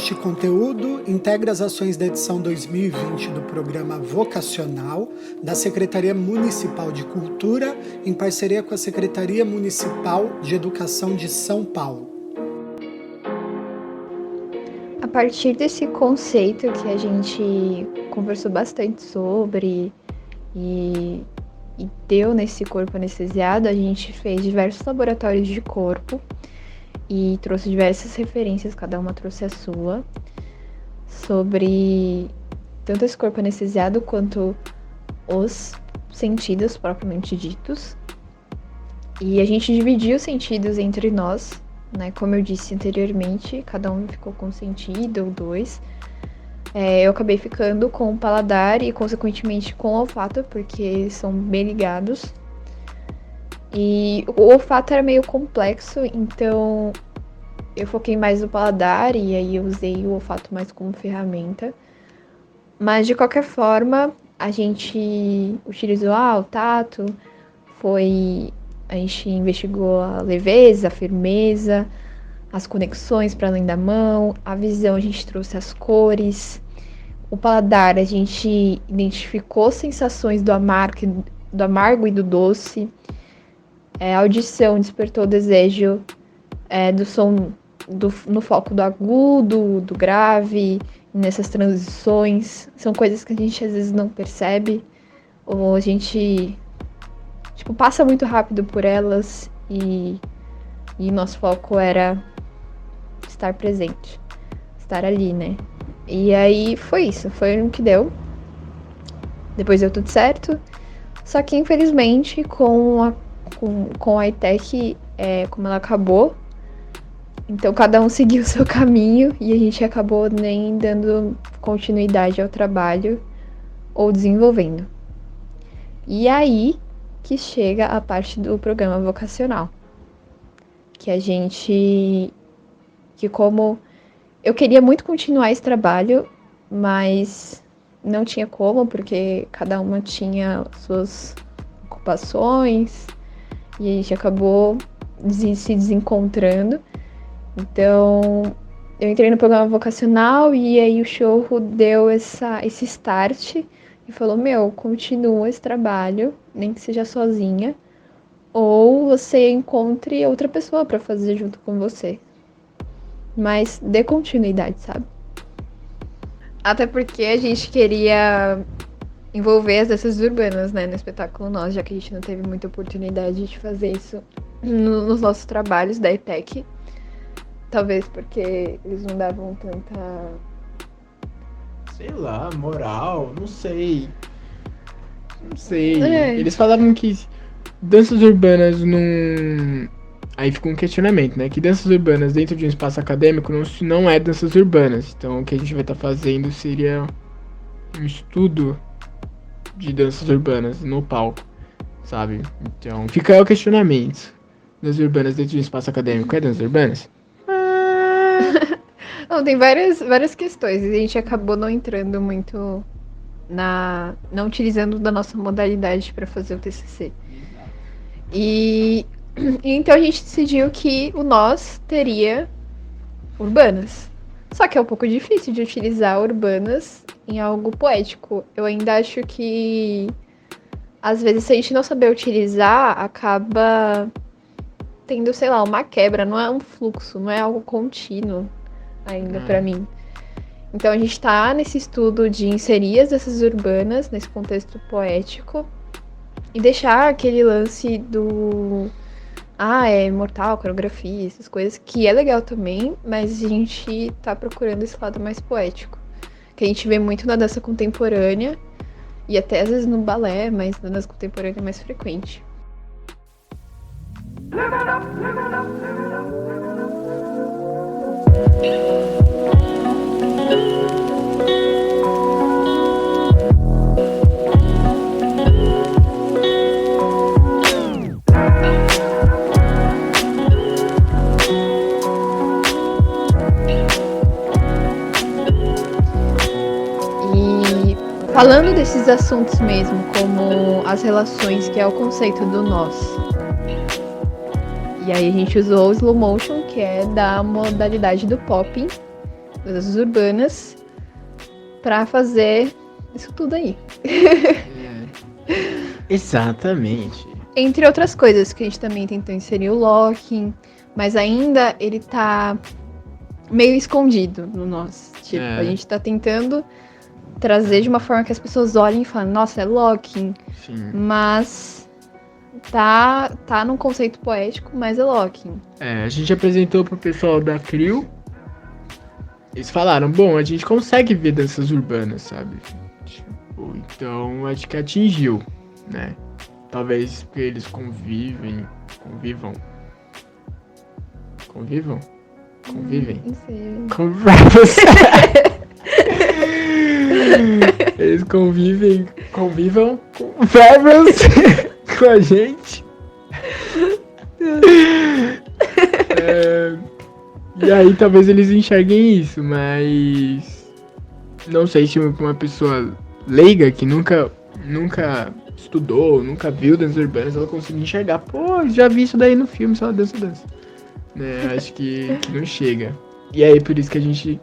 Este conteúdo integra as ações da edição 2020 do programa Vocacional da Secretaria Municipal de Cultura, em parceria com a Secretaria Municipal de Educação de São Paulo. A partir desse conceito que a gente conversou bastante sobre e deu nesse corpo anestesiado, a gente fez diversos laboratórios de corpo e trouxe diversas referências, cada uma trouxe a sua, sobre tanto esse corpo anestesiado quanto os sentidos propriamente ditos. E a gente dividiu os sentidos entre nós, né? Como eu disse anteriormente, cada um ficou com um sentido ou dois. Eu acabei ficando com o paladar e, consequentemente, com o olfato, porque eles são bem ligados. E o olfato era meio complexo, então eu foquei mais no paladar e aí eu usei o olfato mais como ferramenta. Mas, de qualquer forma, a gente utilizou o tato, a gente investigou a leveza, a firmeza, as conexões para além da mão, a visão a gente trouxe as cores, o paladar a gente identificou sensações do amargo e do doce, a audição despertou o desejo do som no foco do agudo, do grave, nessas transições. São coisas que a gente às vezes não percebe, ou a gente passa muito rápido por elas e nosso foco era estar presente, estar ali, né? E aí foi isso, foi o que deu. Depois deu tudo certo. Só que, infelizmente, com a ETEC, como ela acabou, então cada um seguiu o seu caminho e a gente acabou nem dando continuidade ao trabalho ou desenvolvendo. E aí que chega a parte do programa vocacional. Como eu queria muito continuar esse trabalho, mas não tinha como, porque cada uma tinha suas ocupações e a gente acabou se desencontrando. Então, eu entrei no programa vocacional e aí o Chorro deu esse start e falou, continua esse trabalho, nem que seja sozinha, ou você encontre outra pessoa para fazer junto com você. Mas dê continuidade, sabe? Até porque a gente queria envolver as danças urbanas, né, no espetáculo nosso, já que a gente não teve muita oportunidade de fazer isso nos nossos trabalhos da ETEC. Talvez porque eles não davam tanta... sei lá, moral, não sei. Eles falavam que danças urbanas não... Aí fica um questionamento, né? Que danças urbanas dentro de um espaço acadêmico não é danças urbanas. Então o que a gente vai estar fazendo seria um estudo de danças urbanas no palco, sabe? Então fica o questionamento. Danças urbanas dentro de um espaço acadêmico é danças urbanas? Não, tem várias questões. E a gente acabou não entrando muito não utilizando da nossa modalidade para fazer o TCC. E então a gente decidiu que o nós teria urbanas. Só que é um pouco difícil de utilizar urbanas em algo poético. Eu ainda acho que, às vezes, se a gente não saber utilizar, acaba tendo, sei lá, uma quebra. Não é um fluxo, não é algo contínuo ainda pra mim. Então a gente tá nesse estudo de inserir as danças urbanas nesse contexto poético e deixar aquele lance do... é mortal, coreografia, essas coisas, que é legal também, mas a gente tá procurando esse lado mais poético, que a gente vê muito na dança contemporânea e até às vezes no balé, mas na dança contemporânea é mais frequente. Falando desses assuntos mesmo, como as relações, que é o conceito do nós. E aí a gente usou o slow motion, que é da modalidade do popping, danças urbanas, pra fazer isso tudo aí. Exatamente. Entre outras coisas, que a gente também tentou inserir o locking, mas ainda ele tá meio escondido no nosso. Tipo, a gente tá tentando trazer de uma forma que as pessoas olhem e falem, nossa, é locking. Sim. Mas tá num conceito poético, mas é locking. A gente apresentou pro pessoal da CRIO. Eles falaram, bom, a gente consegue ver danças urbanas, sabe? Tipo, então acho que atingiu, né? Talvez porque eles convivem. Não sei. Eles convivam com verbos com a gente. E aí talvez eles enxerguem isso, mas não sei se uma pessoa leiga que nunca estudou, nunca viu danças urbanas, ela consegue enxergar. Pô, já vi isso daí no filme, só dança. Né? Acho que não chega. E aí por isso que a gente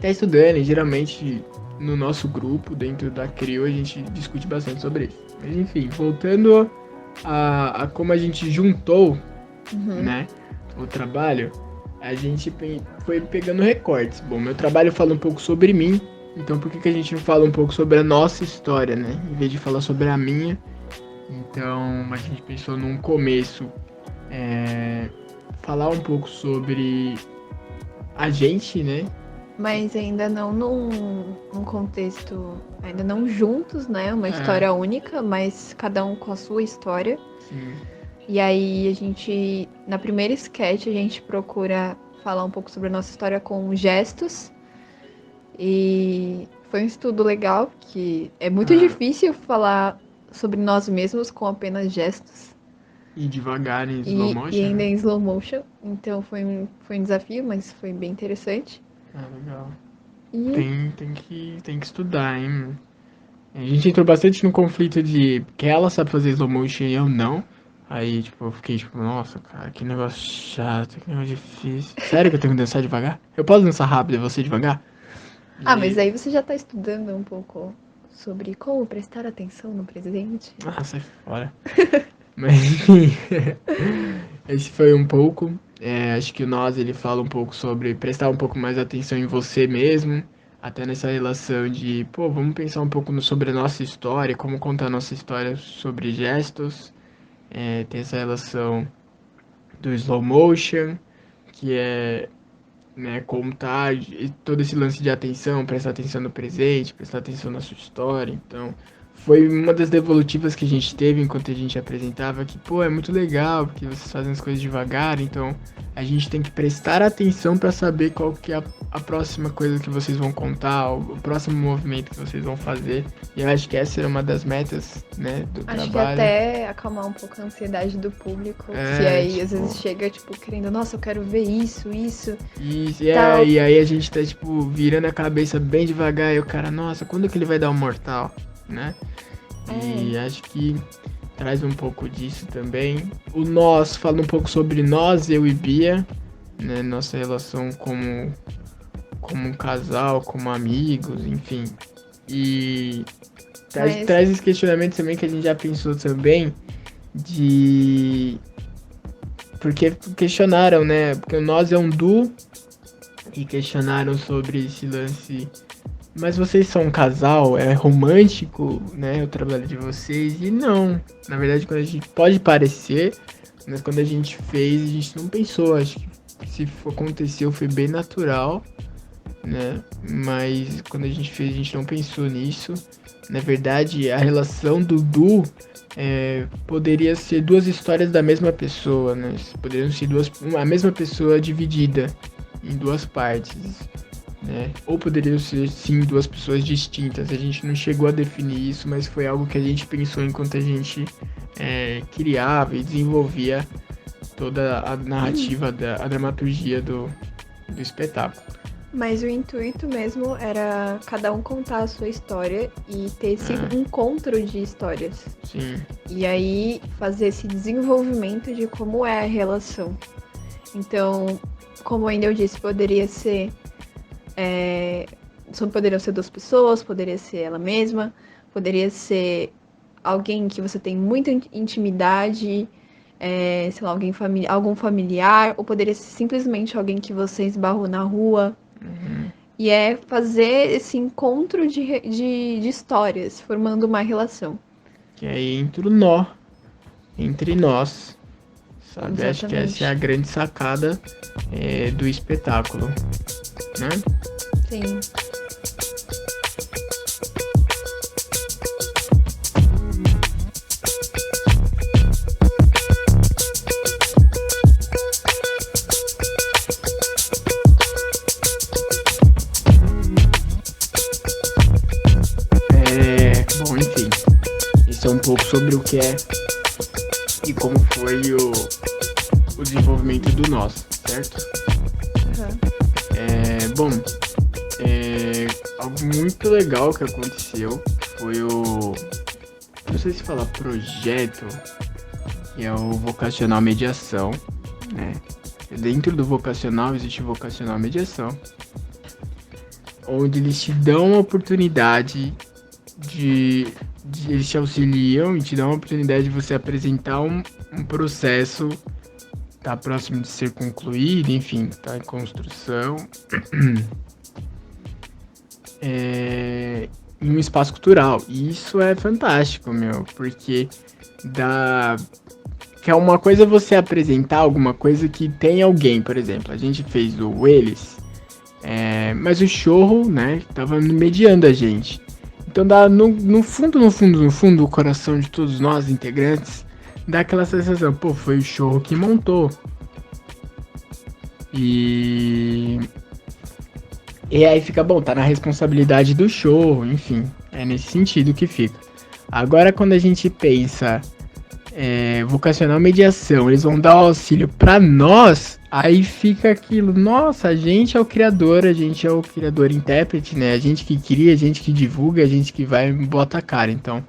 tá estudando, e geralmente no nosso grupo, dentro da CRIO, a gente discute bastante sobre isso. Mas enfim, voltando a como a gente juntou, né, o trabalho, a gente foi pegando recortes. Bom, meu trabalho fala um pouco sobre mim, então por que a gente não fala um pouco sobre a nossa história, né, em vez de falar sobre a minha? Então a gente pensou num começo, falar um pouco sobre a gente, né? Mas ainda não num contexto, ainda não juntos, né? Uma história única, mas cada um com a sua história. Sim. E aí a gente, na primeira sketch, a gente procura falar um pouco sobre a nossa história com gestos. E foi um estudo legal, que é muito difícil falar sobre nós mesmos com apenas gestos. E devagar em slow motion. E ainda em slow motion. Então foi um desafio, mas foi bem interessante. Legal. E... Tem que estudar, hein? A gente entrou bastante no conflito de que ela sabe fazer slow motion e eu não. Aí, tipo, eu fiquei tipo, nossa, cara, que negócio chato, que negócio difícil. Sério que eu tenho que dançar devagar? Eu posso dançar rápido e você devagar? Mas aí você já tá estudando um pouco sobre como prestar atenção no presente. Sai fora. Mas enfim, esse foi um pouco. Acho que o Nós, ele fala um pouco sobre prestar um pouco mais atenção em você mesmo. Até nessa relação de, vamos pensar um pouco sobre a nossa história, como contar a nossa história sobre gestos. Tem essa relação do slow motion, que é, né, contar todo esse lance de atenção, prestar atenção no presente, prestar atenção na sua história. Então, foi uma das devolutivas que a gente teve enquanto a gente apresentava, que, é muito legal, porque vocês fazem as coisas devagar, então a gente tem que prestar atenção para saber qual que é a próxima coisa que vocês vão contar, o próximo movimento que vocês vão fazer. E eu acho que essa era uma das metas, né, do trabalho. Acho que até acalmar um pouco a ansiedade do público, que aí às vezes chega, querendo, nossa, eu quero ver isso. Isso, e aí a gente tá, virando a cabeça bem devagar, e o cara, nossa, quando que ele vai dar um mortal? Né? E acho que traz um pouco disso também. O Nós fala um pouco sobre nós, eu e Bia, né? Nossa relação como um casal, como amigos, enfim. E traz esse questionamento também que a gente já pensou também porque questionaram, né? Porque o Nós é um duo e questionaram sobre esse lance. Mas vocês são um casal, é romântico, né, o trabalho de vocês? E não, na verdade, quando a gente pode parecer, mas quando a gente fez, a gente não pensou, acho que se aconteceu foi bem natural, né, mas quando a gente fez, a gente não pensou nisso. Na verdade, a relação do duo poderia ser duas histórias da mesma pessoa, né, poderiam ser a mesma pessoa dividida em duas partes. Né? Ou poderiam ser, sim, duas pessoas distintas. A gente não chegou a definir isso, mas foi algo que a gente pensou enquanto a gente criava e desenvolvia toda a narrativa, a dramaturgia do espetáculo. Mas o intuito mesmo era cada um contar a sua história e ter esse encontro de histórias. Sim. E aí fazer esse desenvolvimento de como é a relação. Então, como ainda eu disse, poderia ser Poderiam ser 2 pessoas, poderia ser ela mesma, poderia ser alguém que você tem muita intimidade, sei lá, algum familiar, ou poderia ser simplesmente alguém que você esbarrou na rua. E é fazer esse encontro de histórias, formando uma relação. Que aí entra o nó entre nós, sabe? Exatamente. Acho que essa é a grande sacada do espetáculo, né? Sim. Bom, enfim, isso é um pouco sobre o que é e como foi o desenvolvimento do nosso, certo? Bom, algo muito legal que aconteceu foi não sei se falar projeto, que é o Vocacional Mediação, né? Dentro do Vocacional existe o Vocacional Mediação, onde eles te dão a oportunidade eles te auxiliam e te dão a oportunidade de você apresentar um processo, tá próximo de ser concluído, enfim, tá em construção, em um espaço cultural. E isso é fantástico, porque que é uma coisa você apresentar alguma coisa que tem alguém, por exemplo, a gente fez o Eles, mas o Chorro, né, tava mediando a gente. Então dá no fundo, o coração de todos nós, integrantes, dá aquela sensação, pô, foi o Chorro que montou. E aí fica bom, tá na responsabilidade do Chorro, enfim, é nesse sentido que fica. Agora quando a gente pensa vocacional mediação, eles vão dar o auxílio pra nós, aí fica aquilo, nossa, a gente é o criador intérprete, né? A gente que cria, a gente que divulga, a gente que vai e bota a cara. Então,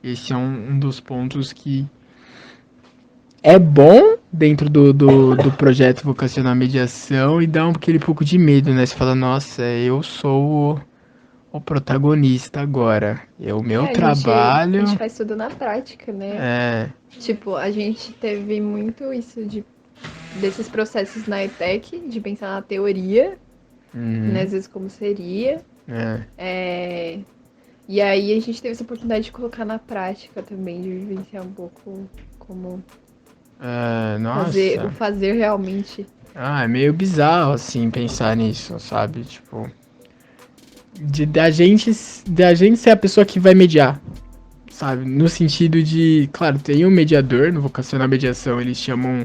esse é um dos pontos que é bom dentro do projeto vocacional mediação e dá aquele pouco de medo, né? Você fala, nossa, eu sou o protagonista agora. O meu trabalho... A gente faz tudo na prática, né? Tipo, a gente teve muito isso desses processos na ETEC, de pensar na teoria, né? Às vezes como seria. E aí a gente teve essa oportunidade de colocar na prática também, de vivenciar um pouco como fazer realmente. É meio bizarro, assim, pensar nisso, sabe? Tipo... Da gente ser a pessoa que vai mediar, sabe? No sentido de, claro, tem um mediador, no vocacional mediação eles chamam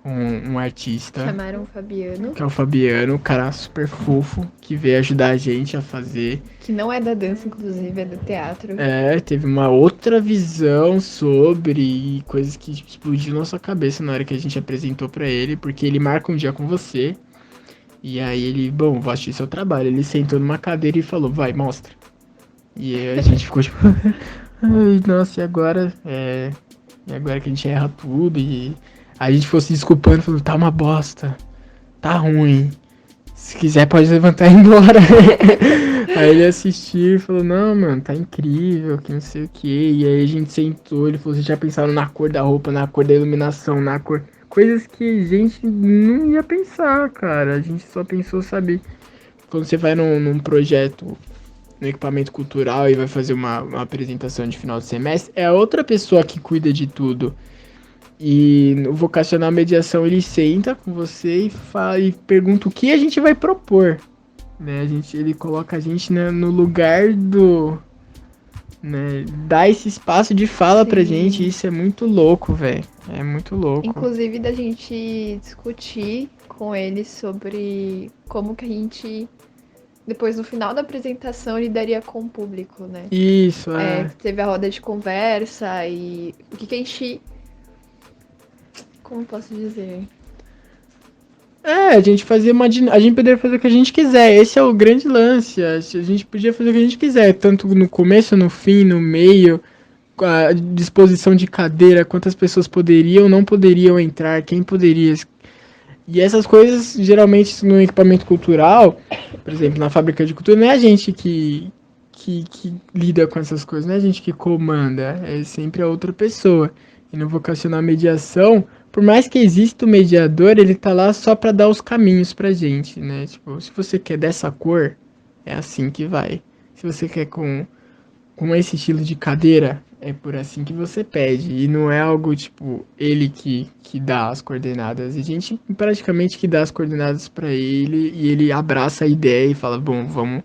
um artista. Chamaram o Fabiano. Que é o Fabiano, um cara super fofo, que veio ajudar a gente a fazer. Que não é da dança, inclusive, é do teatro. Teve uma outra visão sobre coisas que explodiu na sua cabeça na hora que a gente apresentou pra ele, porque ele marca um dia com você. E aí ele, bom, vou assistir seu trabalho. Ele sentou numa cadeira e falou, vai, mostra. E aí a gente ficou tipo, ai, nossa, e agora? E agora que a gente erra tudo. E a gente fosse desculpando, falou, tá uma bosta. Tá ruim. Se quiser pode levantar e ir embora. Aí ele assistiu e falou, não, mano, tá incrível, que não sei o que. E aí a gente sentou, ele falou, vocês já pensaram na cor da roupa, na cor da iluminação, na cor... Coisas que a gente não ia pensar, cara. A gente só pensou, sabe? Quando você vai num projeto, no equipamento cultural e vai fazer uma apresentação de final de semestre, é a outra pessoa que cuida de tudo. E no vocacional mediação ele senta com você e pergunta o que a gente vai propor. Né? Ele coloca a gente no lugar do... Né? Dá esse espaço de fala Sim. pra gente, isso é muito louco, velho. É muito louco. Inclusive da gente discutir com eles sobre como que a gente, depois no final da apresentação, lidaria com o público, né? Isso, Teve a roda de conversa e o que a gente... Como posso dizer? A gente poderia fazer o que a gente quiser. Esse é o grande lance. A gente podia fazer o que a gente quiser, tanto no começo, no fim, no meio, a disposição de cadeira, quantas pessoas poderiam, não poderiam entrar, quem poderia. E essas coisas, geralmente, no equipamento cultural, por exemplo, na fábrica de cultura, não é a gente que lida com essas coisas, não é a gente que comanda, é sempre a outra pessoa. E no vocacional mediação, por mais que exista o mediador, ele tá lá só para dar os caminhos pra gente, né? Tipo, se você quer dessa cor, é assim que vai. Se você quer com esse estilo de cadeira, é por assim que você pede. E não é algo, tipo, ele que dá as coordenadas. A gente praticamente que dá as coordenadas para ele e ele abraça a ideia e fala, bom, vamos,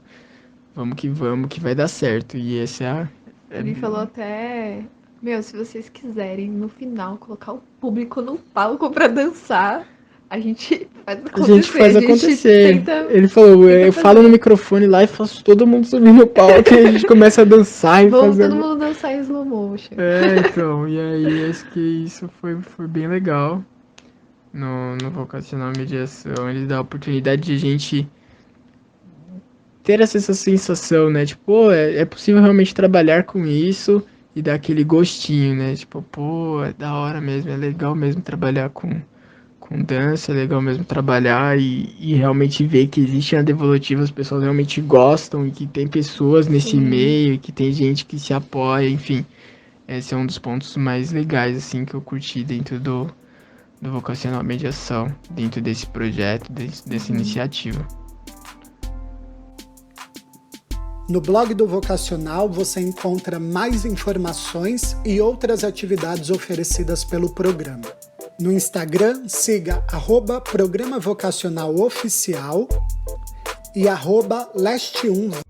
que vai dar certo. E essa é a... Ele falou até, meu, se vocês quiserem no final colocar o público no palco pra dançar, a gente faz acontecer. A gente faz acontecer. Tenta, ele falou, eu fazer. falo no microfone lá e faço todo mundo subir no palco e a gente começa a dançar e Vamos fazer... todo mundo dançar em slow motion. Então, e aí acho que isso foi bem legal no vocacional mediação. Ele dá a oportunidade de a gente ter essa sensação, né? Tipo, pô, é possível realmente trabalhar com isso e dar aquele gostinho, né? Tipo, pô, é da hora mesmo, é legal mesmo trabalhar com dança, é legal mesmo trabalhar e realmente ver que existe na Devolutiva, as pessoas realmente gostam e que tem pessoas nesse meio, e que tem gente que se apoia, enfim. Esse é um dos pontos mais legais, assim, que eu curti dentro do Vocacional Mediação, dentro desse projeto, dessa iniciativa. No blog do Vocacional você encontra mais informações e outras atividades oferecidas pelo programa. No Instagram, siga @Programa Vocacional Oficial e @Leste1.